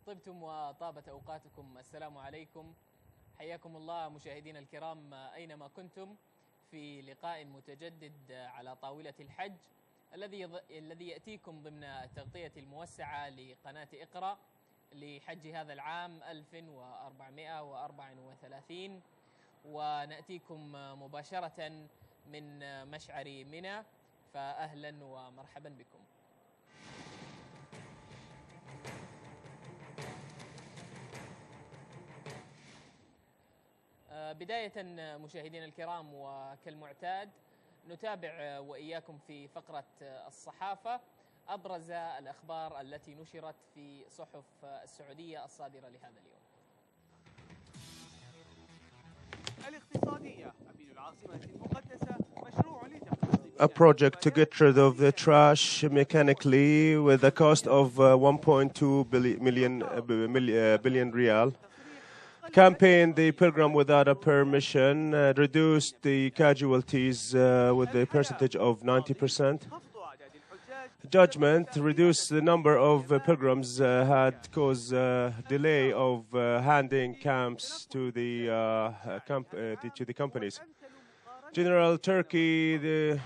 طبتم وطابت أوقاتكم. السلام عليكم، حياكم الله مشاهدينا الكرام أينما كنتم في لقاء متجدد على طاولة الحج الذي يأتيكم ضمن التغطية الموسعة لقناة إقرأ لحج هذا العام 1434، ونأتيكم مباشرة من مشعر منى، فأهلا ومرحبا بكم. بداية مشاهدينا الكرام، وكالمعتاد نتابع وإياكم في فقرة الصحافة أبرز الأخبار التي نشرت في صحف السعودية الصادرة لهذا اليوم. الاقتصادية، أمين العاصمة المقدسة، مشروع a project to get rid of the trash mechanically with a cost of 1.2 billion riyal. Campaign the pilgrim without a permission, reduced the casualties with a percentage of 90%. Judgment reduced the number of pilgrims had caused delay of handing camps to the companies. General Turkey, the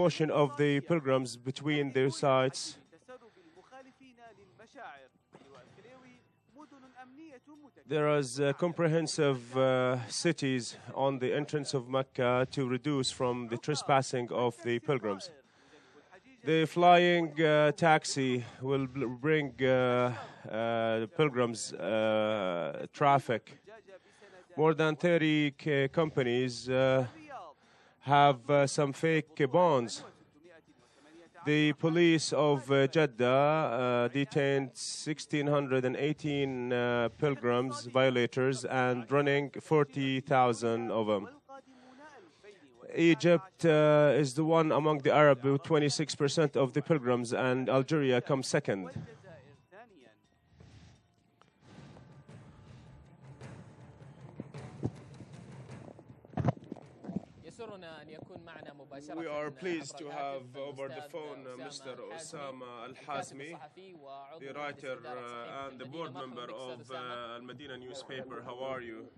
motion of the pilgrims between their sites. There is comprehensive cities on the entrance of Mecca to reduce from the trespassing of the pilgrims. The flying taxi will bring pilgrims traffic. More than 30 companies have some fake bonds. The police of Jeddah detained 1,618 pilgrims violators and running 40,000 of them. Egypt is the one among the Arab with 26% of the pilgrims, and Algeria comes second. We are pleased to have over the phone Mr. Osama Al-Hazmi, the writer and the board member of Al-Madina newspaper. How are you?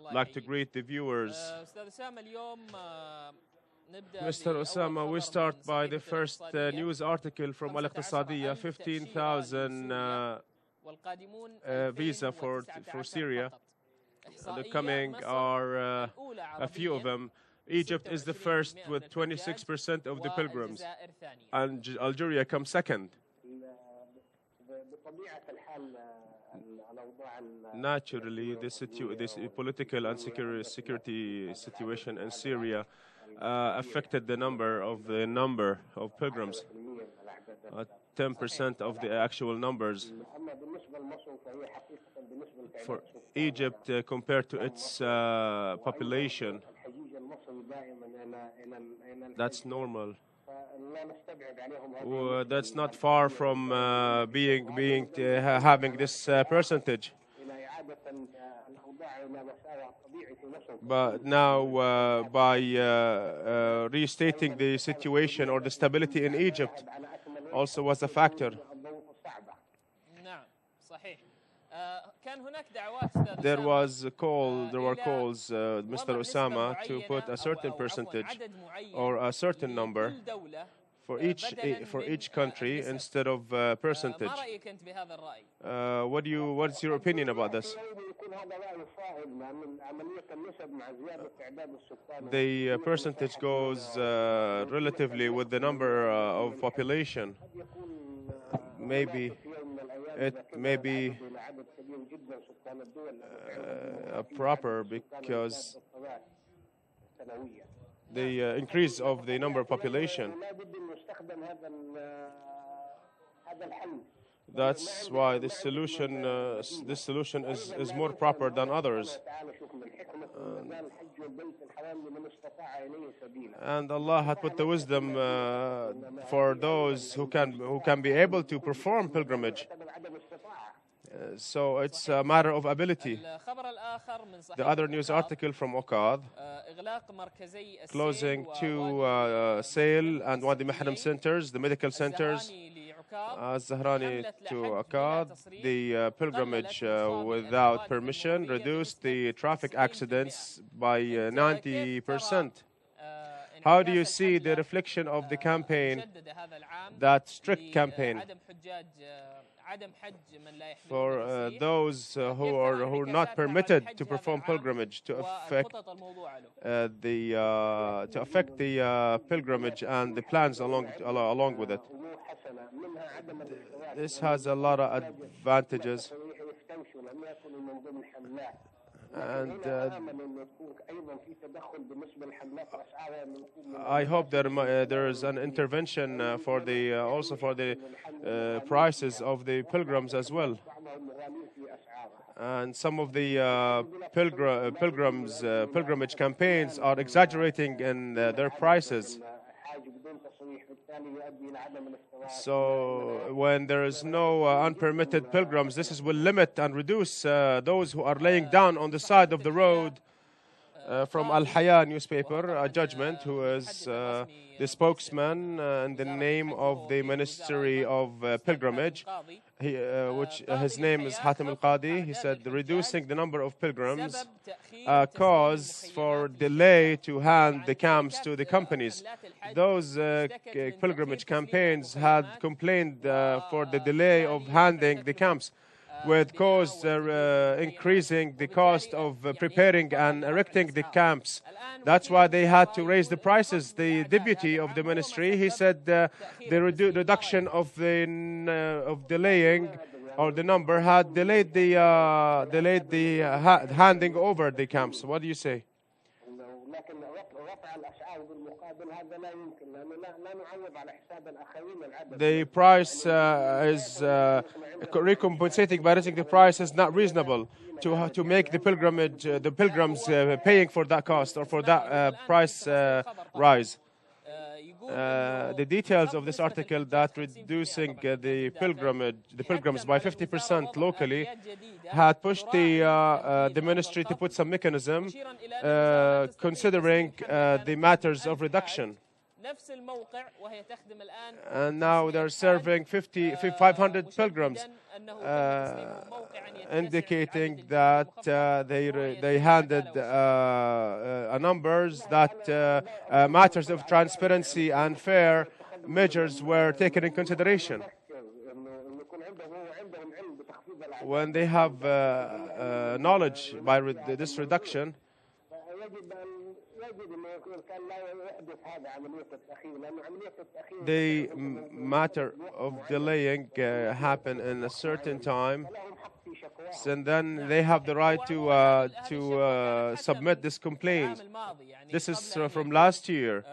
I'd like to greet the viewers. Mr. Osama, we start by the first news article from Al-Iqtisadiyya, 15,000 visa for Syria. The coming are a few of them. Egypt is the first with 26% of the pilgrims, and Algeria comes second. Naturally, this political and security situation in Syria affected the number of pilgrims. 10% of the actual numbers. For Egypt, compared to its population, that's normal. That's not far from having this percentage. But now, by restating the situation or the stability in Egypt, also was a factor. There were calls, Mr. Osama, to put a certain percentage or a certain number for each country instead of percentage. What's your opinion about this? The percentage goes relatively with the number of population. Maybe it may be proper because the increase of the number of population. That's why this solution is more proper than others. And Allah had put the wisdom for those who can be able to perform pilgrimage. So it's a matter of ability. The other news article from Okad, closing two Sale and Wadi Mahram centers, the medical centers, as Zahrani to Akkad, the pilgrimage without permission reduced the traffic accidents by 90%. How do you see the reflection of the campaign, that strict campaign, for those who are not permitted to perform pilgrimage to affect the pilgrimage and the plans along with it? This has a lot of advantages. And I hope there is an intervention for the also for the prices of the pilgrims as well. And some of the pilgrimage campaigns are exaggerating in their prices. So when there is no unpermitted pilgrims, this will limit and reduce those who are laying down on the side of the road. From Al Hayat newspaper, a judgment, who is the spokesman in the name of the Ministry of Pilgrimage, which his name is Hatem Al Qadi. He said reducing the number of pilgrims cause for delay to hand the camps to the companies. Those pilgrimage campaigns had complained for the delay of handing the camps, with cause increasing the cost of preparing and erecting the camps. That's why they had to raise the prices. The deputy of the ministry, he said the reduction of delaying or the number had delayed the handing over the camps. What do you say? The price is recompensating by raising the price is not reasonable to make the pilgrims paying for that cost or for that price rise. The details of this article that reducing the pilgrims by 50% locally had pushed the ministry to put some mechanism considering the matters of reduction. And now they're serving 500 pilgrims, indicating that they handed numbers that matters of transparency and fair measures were taken in consideration. When they have knowledge by this reduction, the matter of delaying happen in a certain time, and then they have the right to submit this complaint. This is from last year,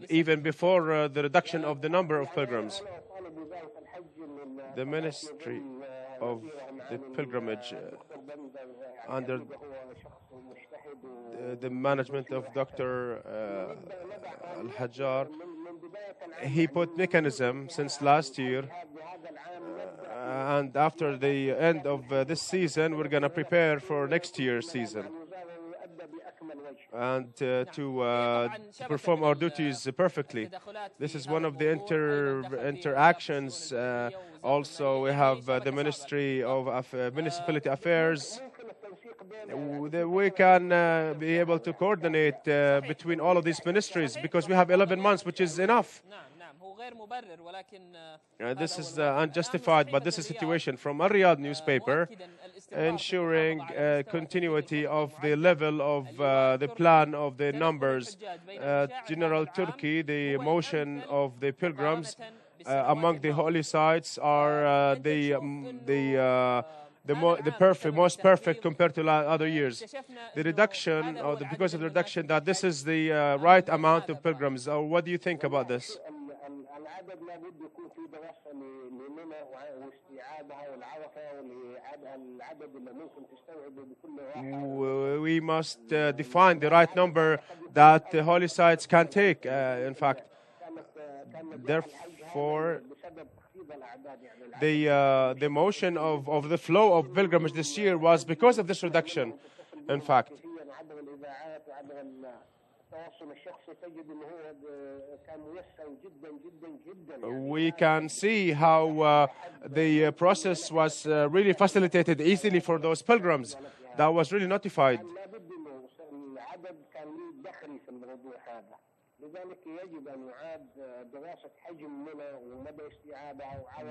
even before the reduction of the number of pilgrims. The Ministry of the Pilgrimage, under the management of Dr. Al-Hajjar, he put mechanism since last year, and after the end of this season, we're going to prepare for next year's season and to perform our duties perfectly. This is one of the interactions. Also, we have the Ministry of Municipality Affairs. We can be able to coordinate between all of these ministries because we have 11 months, which is enough. This is unjustified, but this is a situation from a Riyadh newspaper, ensuring continuity of the level of the plan of the numbers. General Turkey, the motion of the pilgrims among the holy sites are most perfect compared to other years. The reduction, or because of the reduction, that this is the right amount of pilgrims. Or what do you think about this? We must define the right number that the holy sites can take. In fact, therefore, the motion of the flow of pilgrimage this year was because of this reduction. In fact, we can see how the process was really facilitated easily for those pilgrims. That was really notified.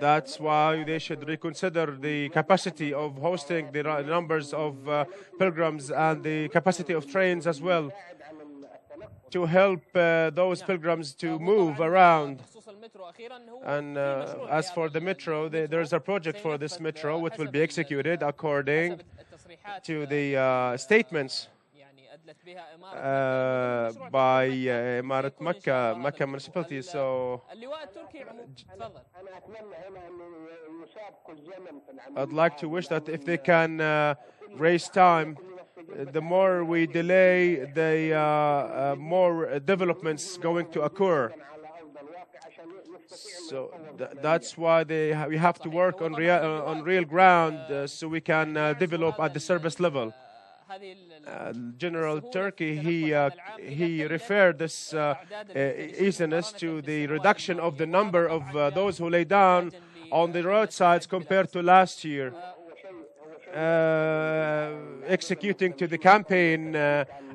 That's why they should reconsider the capacity of hosting the numbers of pilgrims and the capacity of trains as well, to help those pilgrims to move around. And as for the metro, there is a project for this metro which will be executed according to the statements by Imarat Makkah municipality. So I'd like to wish that if they can raise time, the more we delay, the more developments going to occur. So that's why we have to work on real ground, so we can develop at the service level. General Turkey, he referred this easiness to the reduction of the number of those who lay down on the roadsides compared to last year. Executing to the campaign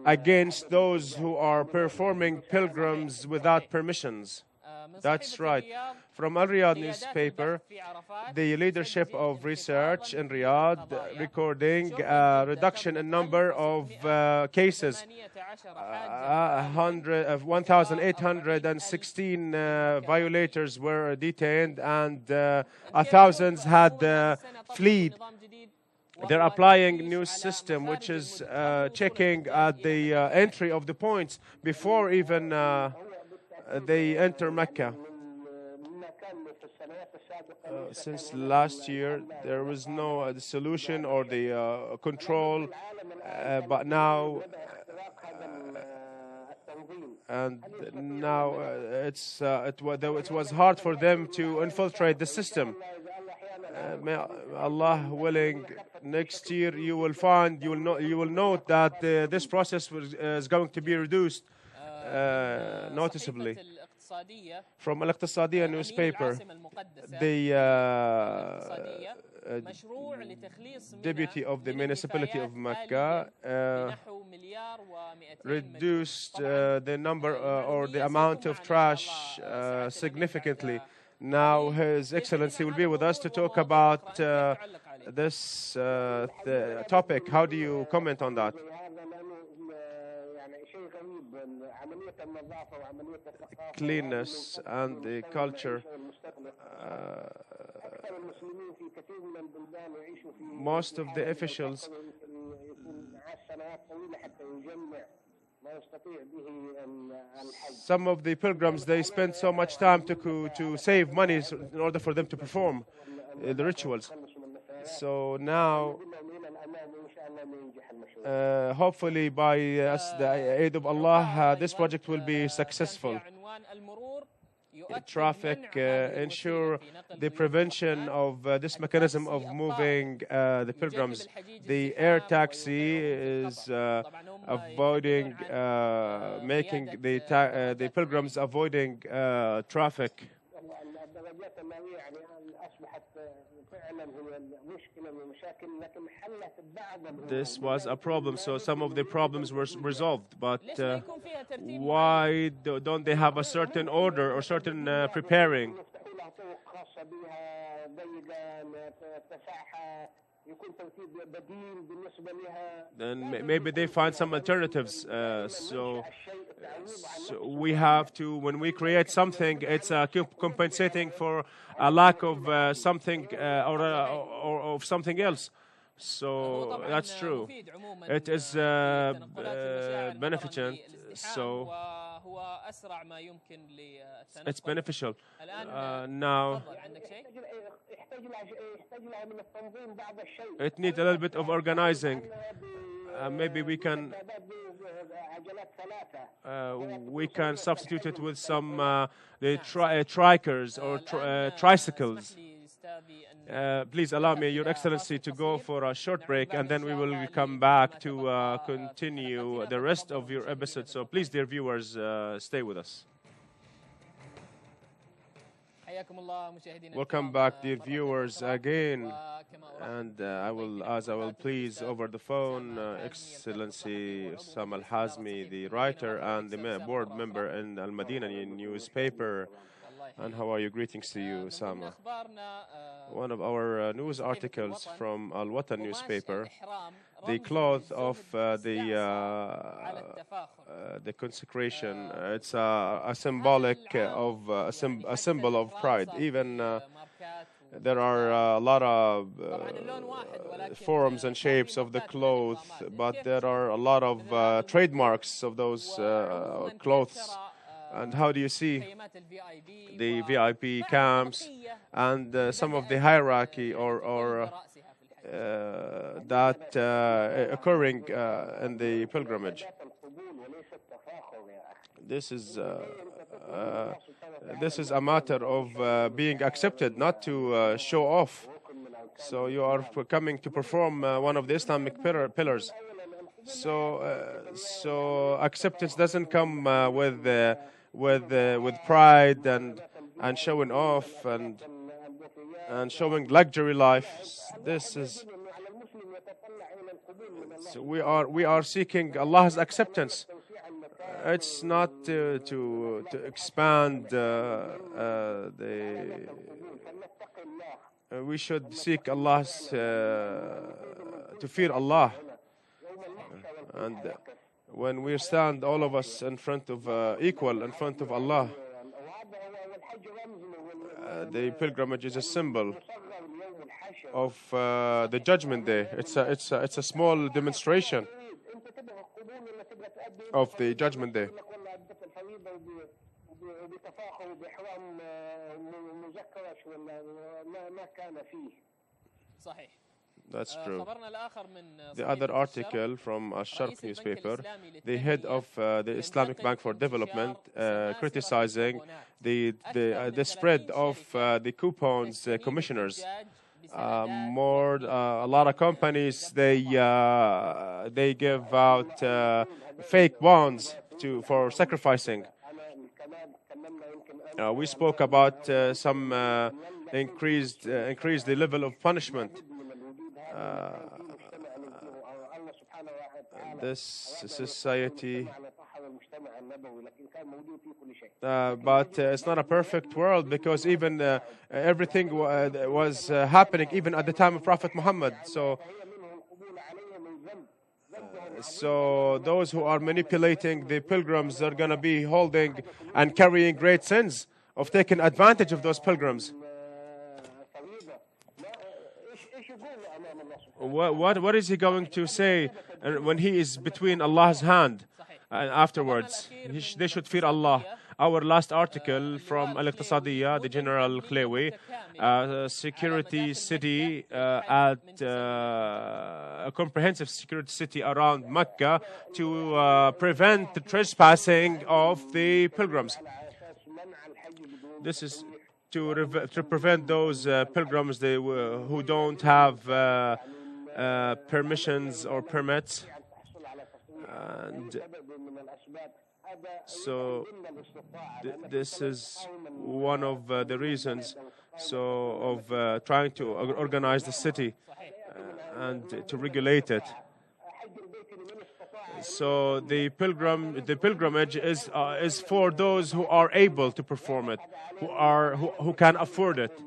against those who are performing pilgrims without permissions. That's right. From Al Riyadh newspaper, the leadership of research in Riyadh recording a reduction in number of cases. 1,816 violators were detained, and 1,000 had fled. They're applying a new system which is checking at the entry of the points before even they enter Mecca. Since last year, there was no solution or the control, but now it was hard for them to infiltrate the system. May Allah willing, next year you will note that this process is going to be reduced noticeably. From Al-Iqtisadiyya newspaper, the deputy of the municipality of Mecca reduced the number or the amount of trash significantly. Now His Excellency will be with us to talk about this topic. How do you comment on that? Cleanness and the culture. Most of the officials, some of the pilgrims, they spend so much time to save money in order for them to perform the rituals. So now, hopefully by the aid of Allah, this project will be successful. Traffic, ensure the prevention of this mechanism of moving the pilgrims. The air taxi is avoiding, making the pilgrims avoiding traffic. This was a problem, so some of the problems were resolved, but why don't they have a certain order or certain preparing? Then maybe they find some alternatives. So we have to, when we create something, it's compensating for a lack of something or of something else. So that's true. It is beneficent. So it's beneficial. Now it needs a little bit of organizing. Maybe we can substitute it with some the trikers or tricycles. Please allow me, Your Excellency, to go for a short break, and then we will come back to continue the rest of your episode. So please, dear viewers, stay with us. Welcome back, dear viewers, again. And I will please over the phone, Excellency Osama Al-Hazmi, the writer and the board member in Al-Madina newspaper. And how are you? Greetings to you, Osama. One of our news articles from Al-Watan newspaper, the cloth of the consecration. It's a symbolic of a symbol of pride. Even there are a lot of forms and shapes of the cloth, but there are a lot of trademarks of those clothes. And how do you see the VIP camps and some of the hierarchy or that occurring in the pilgrimage? This is a matter of being accepted, not to show off. So you are coming to perform one of the Islamic pillars. So acceptance doesn't come with pride and showing off and showing luxury life. This is we are seeking Allah's acceptance. It's not to expand we should seek Allah's to fear Allah. And when we stand, all of us in front of equal in front of Allah, the pilgrimage is a symbol of the Judgment Day. It's a small demonstration of the Judgment Day. That's true. The other article from Al-Sharq newspaper, the head of the Islamic Bank for Development criticizing the spread of the coupons commissioners. A lot of companies they give out fake bonds for sacrificing. We spoke about some increased the level of punishment. This society, but it's not a perfect world, because even everything was happening even at the time of Prophet Muhammad. So those who are manipulating the pilgrims are going to be holding and carrying great sins of taking advantage of those pilgrims. What is he going to say when he is between Allah's hand afterwards? They should fear Allah. Our last article from Al-Iqtisadiyya, the General Khlewi, security city at a comprehensive security city around Mecca to prevent the trespassing of the pilgrims. This is to prevent those pilgrims who don't have permissions or permits. And so this is one of the reasons of trying to organize the city and to regulate it. So the pilgrimage is for those who are able to perform it, who can afford it.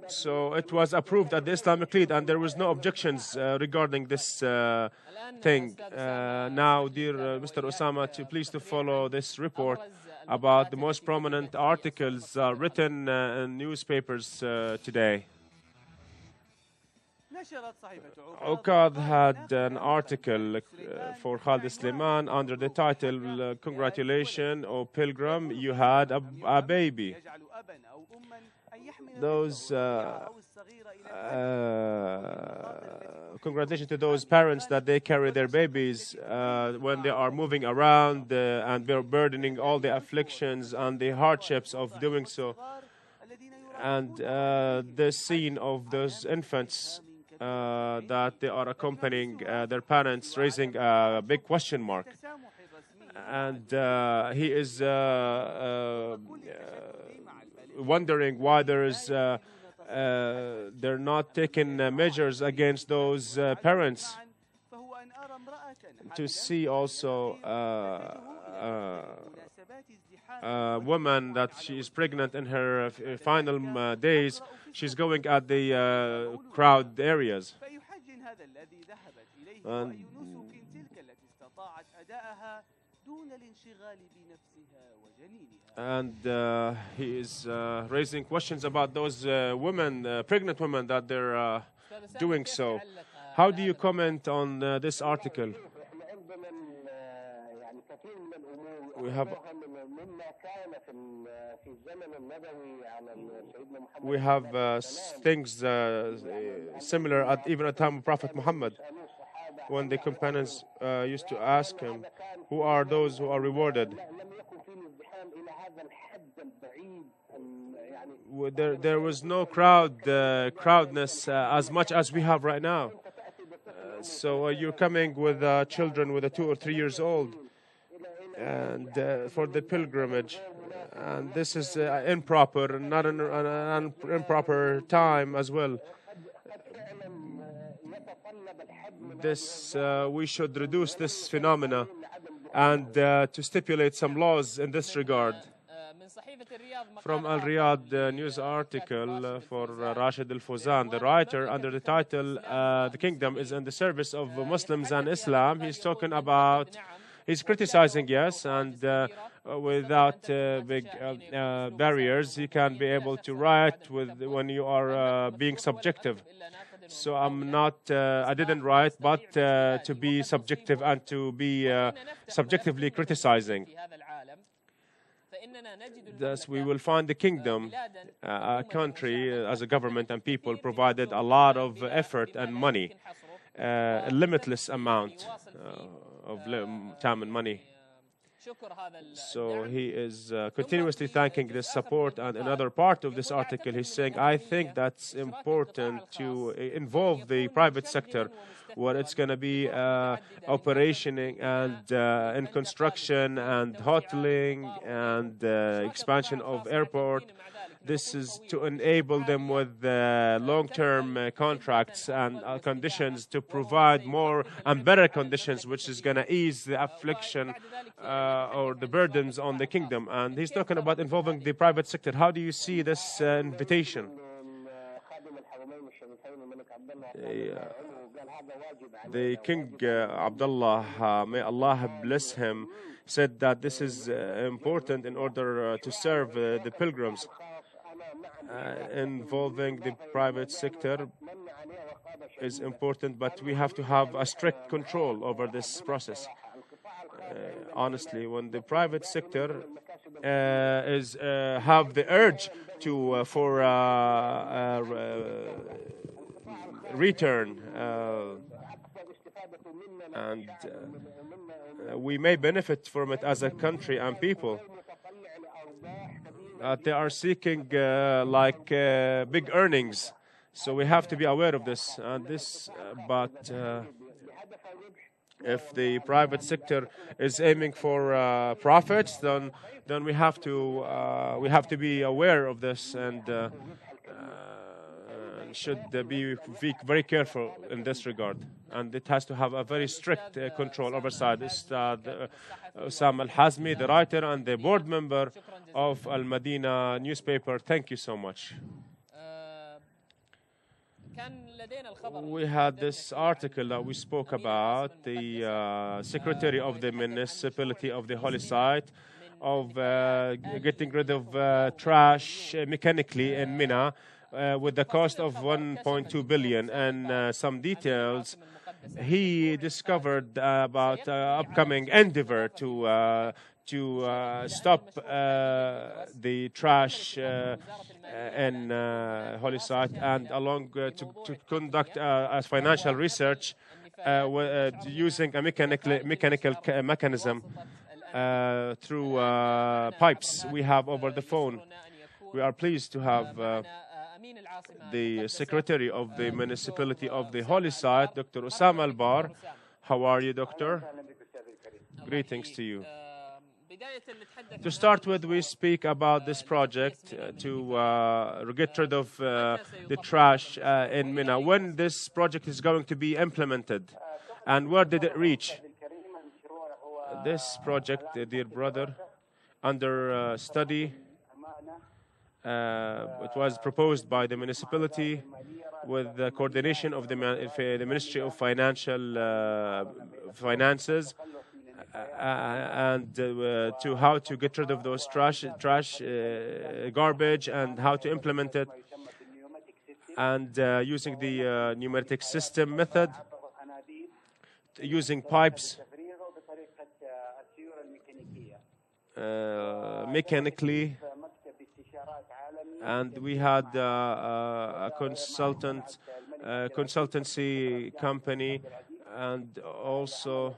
So it was approved at the Islamic Lead, and there was no objections regarding this thing. Now, dear Mr. Osama, please to follow this report about the most prominent articles written in newspapers today. Uqad had an article for Khalid Sliman under the title, "Congratulations, O pilgrim, you had a baby." Those congratulations to those parents that they carry their babies when they are moving around and they're burdening all the afflictions and the hardships of doing so. And the scene of those infants that they are accompanying their parents, raising a big question mark. And he is wondering why they're not taking measures against those parents. To see also a woman that she is pregnant in her final days, she's going at the crowd areas. And he is raising questions about those women, pregnant women, that they're doing so. How do you comment on this article? We have things similar even at the time of Prophet Muhammad, when the companions used to ask him, who are those who are rewarded? There was no crowdness as much as we have right now. So you're coming with children with 2 or 3 years old, and for the pilgrimage, and this is improper, not an improper time as well. This we should reduce this phenomena and to stipulate some laws in this regard. From Al Riyadh news article for Rashid Al Fawzan, the writer, under the title "The Kingdom is in the Service of Muslims and Islam." He's talking about, he's criticizing, yes, and without big barriers, he can be able to write when you are being subjective. So I didn't write, but to be subjective and to be subjectively criticizing. Thus, we will find the kingdom, a country, as a government and people, provided a lot of effort and money, a limitless amount of time and money. So he is continuously thanking this support. And another part of this article, he's saying, I think that's important to involve the private sector, where it's going to be operationing and in construction and hoteling and expansion of airport. This is to enable them with long-term contracts and conditions to provide more and better conditions, which is going to ease the affliction or the burdens on the kingdom. And he's talking about involving the private sector. How do you see this invitation? The King Abdullah, may Allah bless him, said that this is important in order to serve the pilgrims. Involving the private sector is important, but we have to have a strict control over this process. Honestly, when the private sector have the urge to for return, and we may benefit from it as a country and people. They are seeking big earnings, so we have to be aware of this. But if the private sector is aiming for profits, then we have to be aware of this and should be very careful in this regard. And it has to have a very strict control oversight. Osam Al-Hazmi, the writer and the board member of Al-Madina newspaper. Thank you so much. We had this article that we spoke about, the secretary of the municipality of the holy site, of getting rid of trash mechanically in Mina, with the cost of 1.2 billion and some details. He discovered about upcoming endeavor to stop the trash in Holy Site, and along to conduct financial research using a mechanical mechanism through pipes we have over the phone. We are pleased to have the Secretary of the Municipality of the Holy Site, Dr. Osama Al-Bar. How are you, Doctor? Greetings to you. To start with, we speak about this project to get rid of the trash in Mina. When this project is going to be implemented, and where did it reach? This project, dear brother, under study. It was proposed by the municipality with the coordination of the Ministry of Finances, and to how to get rid of those trash garbage, and how to implement it, and using the pneumatic system method, using pipes mechanically. And we had a consultancy company, and also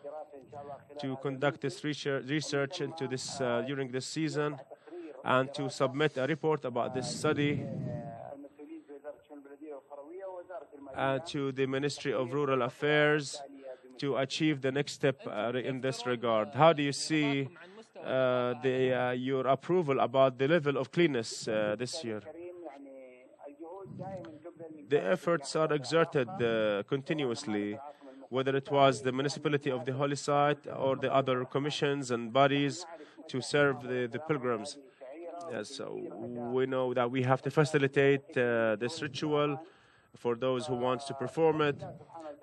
to conduct this research into this during this season, and to submit a report about this study to the Ministry of Rural Affairs to achieve the next step in this regard. How do you see your approval about the level of cleanness this year? The efforts are exerted continuously, whether it was the municipality of the Holy Site or the other commissions and bodies to serve the pilgrims. So we know that we have to facilitate this ritual for those who want to perform it.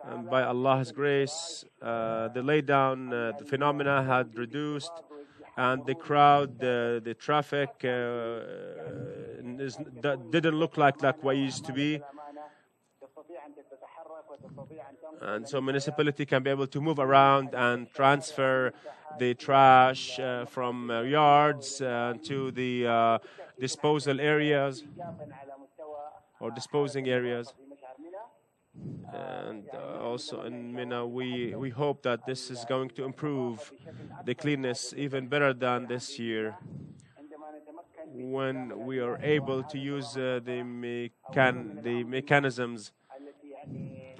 And by Allah's grace, the laydown the phenomena had reduced, and the crowd, the traffic didn't look like what it used to be. And so municipality can be able to move around and transfer the trash from yards to the disposal areas or disposing areas. And also in Mina, we hope that this is going to improve the cleanness even better than this year, when we are able to use the mechanisms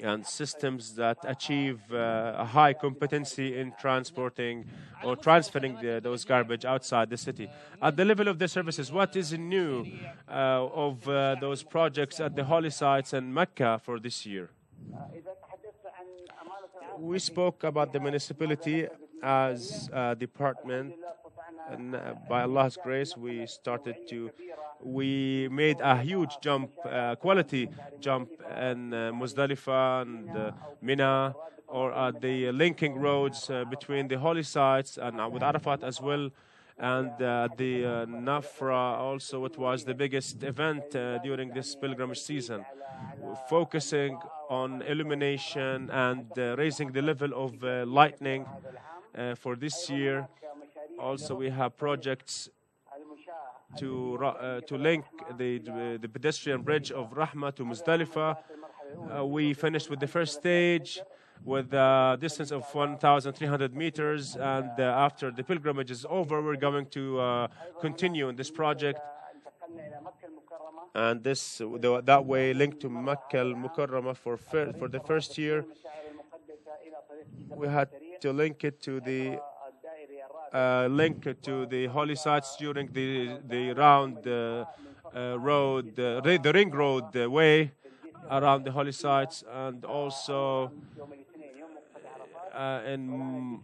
and systems that achieve a high competency in transporting or transferring those garbage outside the city. At the level of the services, what is new of those projects at the holy sites and Mecca for this year? We spoke about the municipality as a department, and by Allah's grace, we made a huge jump, quality jump in Muzdalifah and Mina, or at the linking roads between the holy sites and with Arafat as well. And the Nafra also, it was the biggest event during this pilgrimage season. We're focusing on illumination and raising the level of lighting for this year. Also, we have projects to link the pedestrian bridge of Rahma to Muzdalifah. We finished with the first stage with a distance of 1,300 meters, and after the pilgrimage is over, we're going to continue in this project, and that way linked to Makkah al-Mukarramah for the first year. We had to link it to the holy sites during the round road, the ring road way around the holy sites, and also in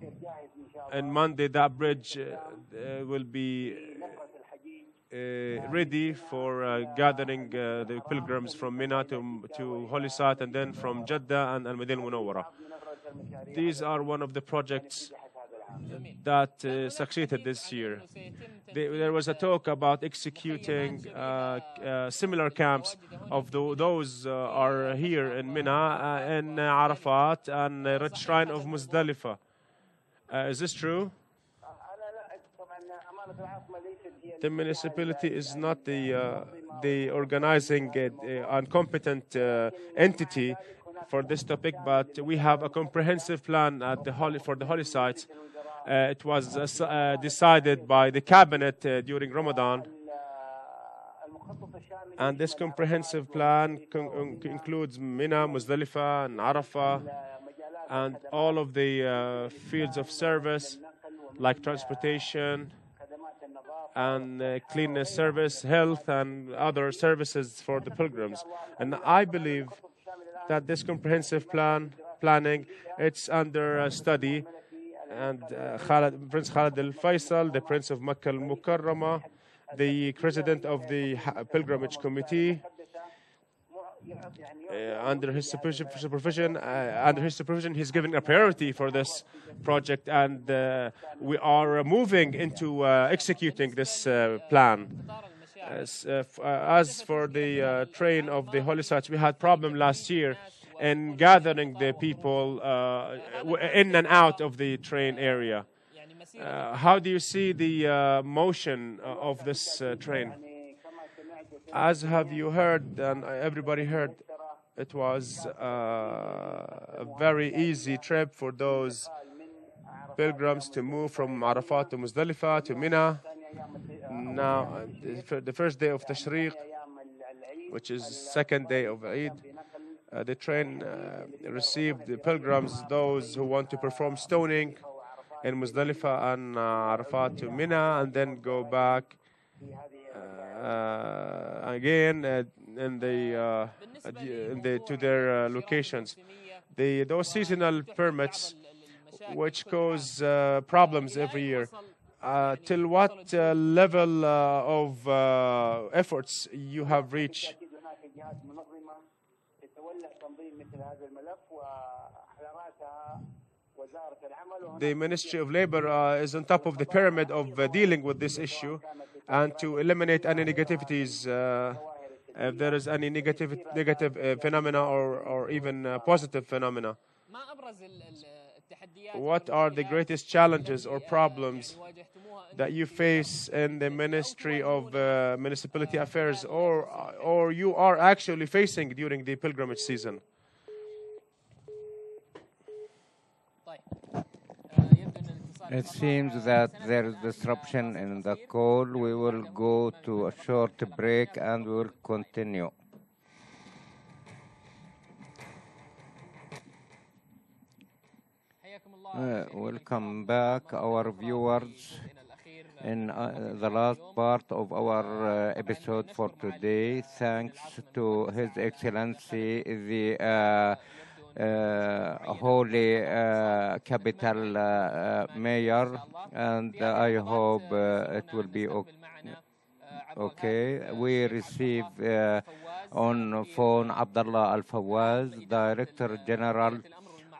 Monday that bridge will be ready for gathering the pilgrims from Mina to holy site, and then from Jeddah and Al-Madinah Munawwara. These are one of the projects that succeeded this year. There was a talk about executing similar camps of those are here in Mina, in Arafat, and Red Shrine of Muzdalifah. Is this true? The municipality is not the organizing and competent entity for this topic, but we have a comprehensive plan at for the holy sites. It was decided by the cabinet during Ramadan, and this comprehensive plan includes Mina, Muzdalifah, and Arafah, and all of the fields of service like transportation and cleanliness service, health, and other services for the pilgrims. And I believe that this comprehensive planning, it's under study, and Prince Khalid Al Faisal, the Prince of Makkah Al Mukarramah, the President of the Pilgrimage Committee, under his supervision, he's giving a priority for this project, and we are moving into executing this plan. As for the train of the holy sites, we had problem last year in gathering the people in and out of the train area. How do you see the motion of this train? As have you heard, and everybody heard, it was a very easy trip for those pilgrims to move from Arafat to Muzdalifah to Mina. Now, the first day of Tashriq, which is second day of Eid, the train received the pilgrims, those who want to perform stoning in Muzdalifah and Arafat to Mina, and then go back again to their locations. Those seasonal permits, which cause problems every year, till what level of efforts you have reached? The Ministry of Labor is on top of the pyramid of dealing with this issue and to eliminate any negativities, if there is any negative phenomena or even positive phenomena. What are the greatest challenges or problems that you face in the Ministry of Municipality Affairs, or you are actually facing during the pilgrimage season? It seems that there is disruption in the call. We will go to a short break and we will continue. Welcome back, our viewers, in the last part of our episode for today. Thanks to His Excellency the Holy Capital Mayor, and I hope it will be okay. We receive on phone Abdullah Al Fawaz, Director General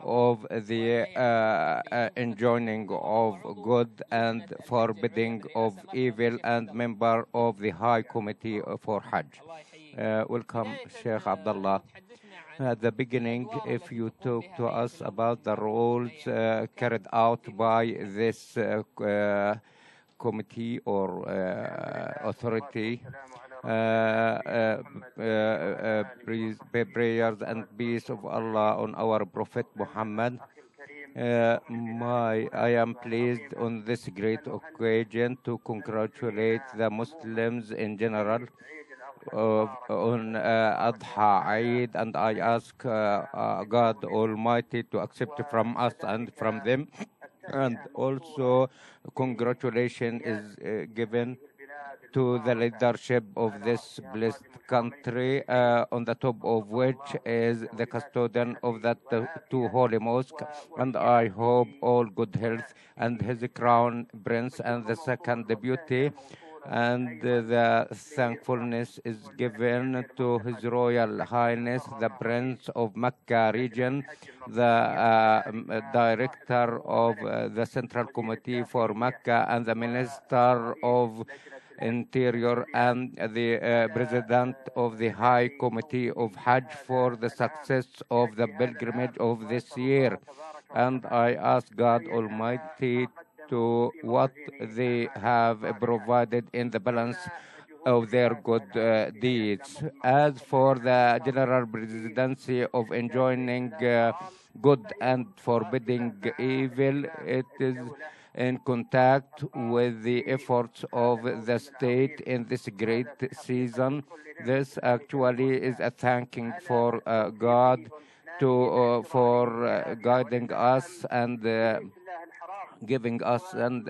of the enjoining of good and forbidding of evil, and member of the High Committee for Hajj. Welcome, Sheikh Abdullah. At the beginning, if you talk to us about the roles carried out by this committee or authority, prayers and peace of Allah on our Prophet Muhammad. I am pleased on this great occasion to congratulate the Muslims in general on Adha Eid, and I ask God Almighty to accept from us and from them. And also congratulations is given to the leadership of this blessed country, on the top of which is the custodian of that two holy mosques. And I hope all good health and his crown prince and the second deputy and the thankfulness is given to His Royal Highness, the Prince of Mecca region, the Director of the Central Committee for Mecca, and the Minister of Interior, and the President of the High Committee of Hajj for the success of the pilgrimage of this year. And I ask God Almighty to what they have provided in the balance of their good deeds. As for the General Presidency of enjoining good and forbidding evil, it is in contact with the efforts of the state in this great season. This actually is a thanking for God for guiding us and giving us and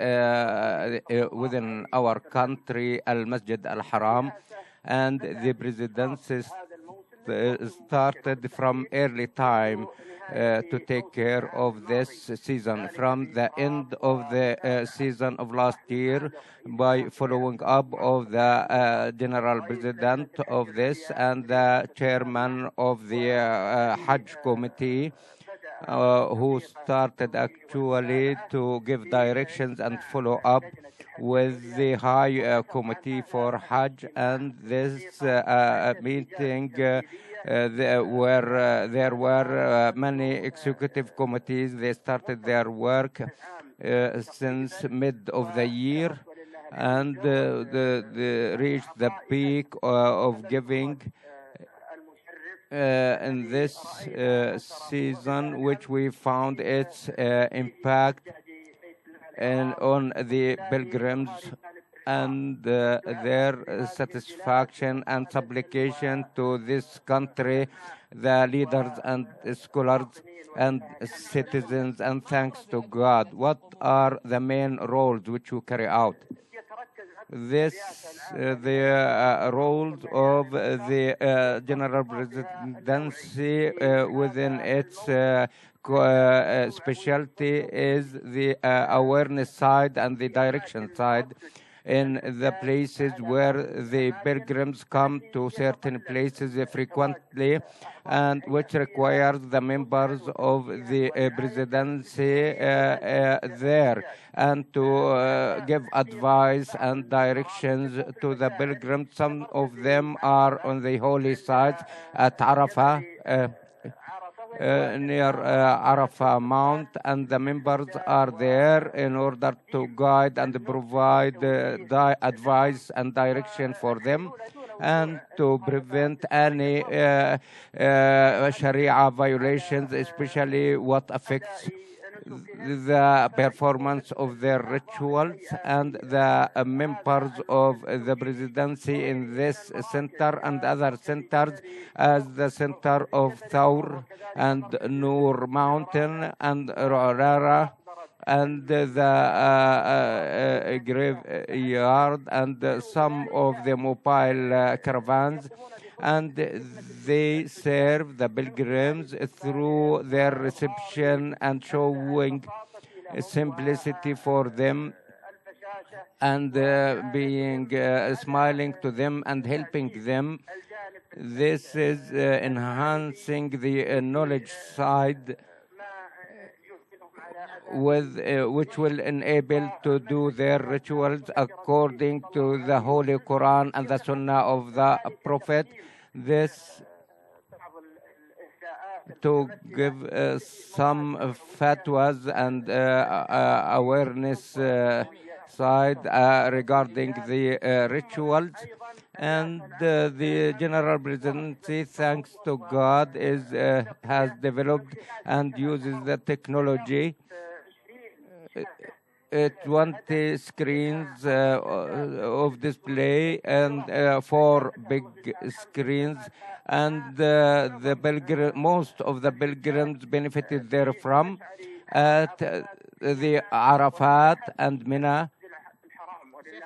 within our country Al-Masjid Al-Haram, and the presidency started from early time to take care of this season from the end of the season of last year by following up of the general president of this and the chairman of the Hajj committee, who started actually to give directions and follow up with the High Committee for Hajj. And this meeting there were many executive committees. They started their work since mid of the year and reached the peak of giving in this season, which we found its impact on the pilgrims and their satisfaction and supplication to this country, the leaders and scholars and citizens, and thanks to God. What are the main roles which you carry out? The roles of the General Presidency within its specialty is the awareness side and the direction side in the places where the pilgrims come to certain places frequently, and which requires the members of the presidency there and to give advice and directions to the pilgrims. Some of them are on the holy sites at Arafah, near Arafah Mount, and the members are there in order to guide and provide advice and direction for them and to prevent any Sharia violations, especially what affects the performance of their rituals. And the members of the presidency in this center and other centers, as the center of Thawr and Noor Mountain and Rara and the graveyard and some of the mobile caravans, and they serve the pilgrims through their reception and showing simplicity for them and being smiling to them and helping them. This is enhancing the knowledge side with which will enable to do their rituals according to the Holy Quran and the Sunnah of the Prophet. This to give some fatwas and awareness side regarding the rituals. And the General Presidency, thanks to God, has developed and uses the technology 20 screens of display and 4 big screens, and most of the pilgrims benefited therefrom at the Arafat and Mina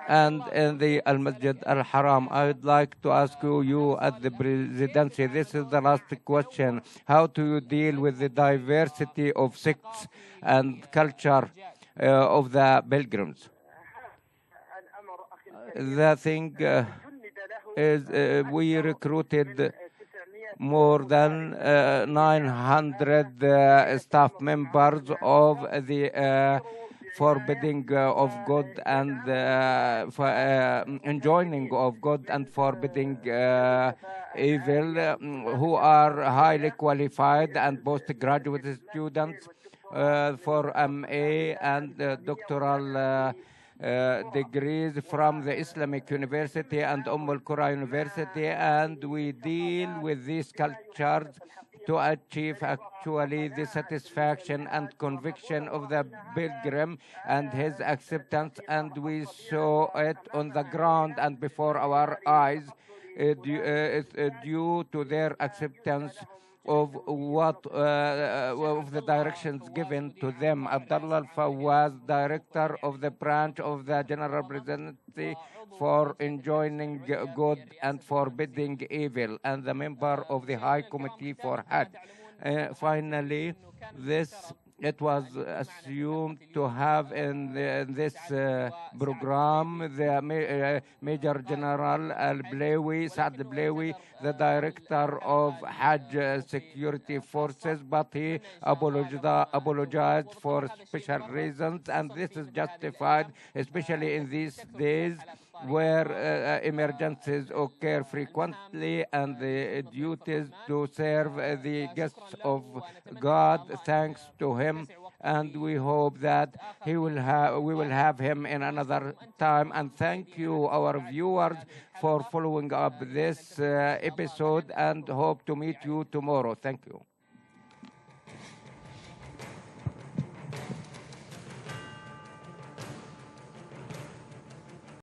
and in the Al-Masjid Al-Haram. I would like to ask you at the presidency, this is the last question, how do you deal with the diversity of sects and culture of the pilgrims? The thing is we recruited more than 900 staff members of the forbidding of good and enjoining of good and forbidding evil, who are highly qualified and postgraduate students for MA and doctoral degrees from the Islamic University and Al-Qura University, and we deal with these cultures to achieve actually the satisfaction and conviction of the pilgrim and his acceptance, and we saw it on the ground and before our eyes due to their acceptance of what of the directions given to them. Abdullah Al-Fawaz, director of the branch of the General Presidency for enjoining good and forbidding evil, and the member of the High Committee for Hajj. Finally, it was assumed to have in this program the Major General Al-Blawi, Saad Al-Blawi, the director of Hajj Security Forces, but he apologized for special reasons, and this is justified, especially in these days where emergencies occur frequently, and the duties to serve the guests of God, thanks to him, and we hope that we will have him in another time. And thank you, our viewers, for following up this episode, and hope to meet you tomorrow. Thank you.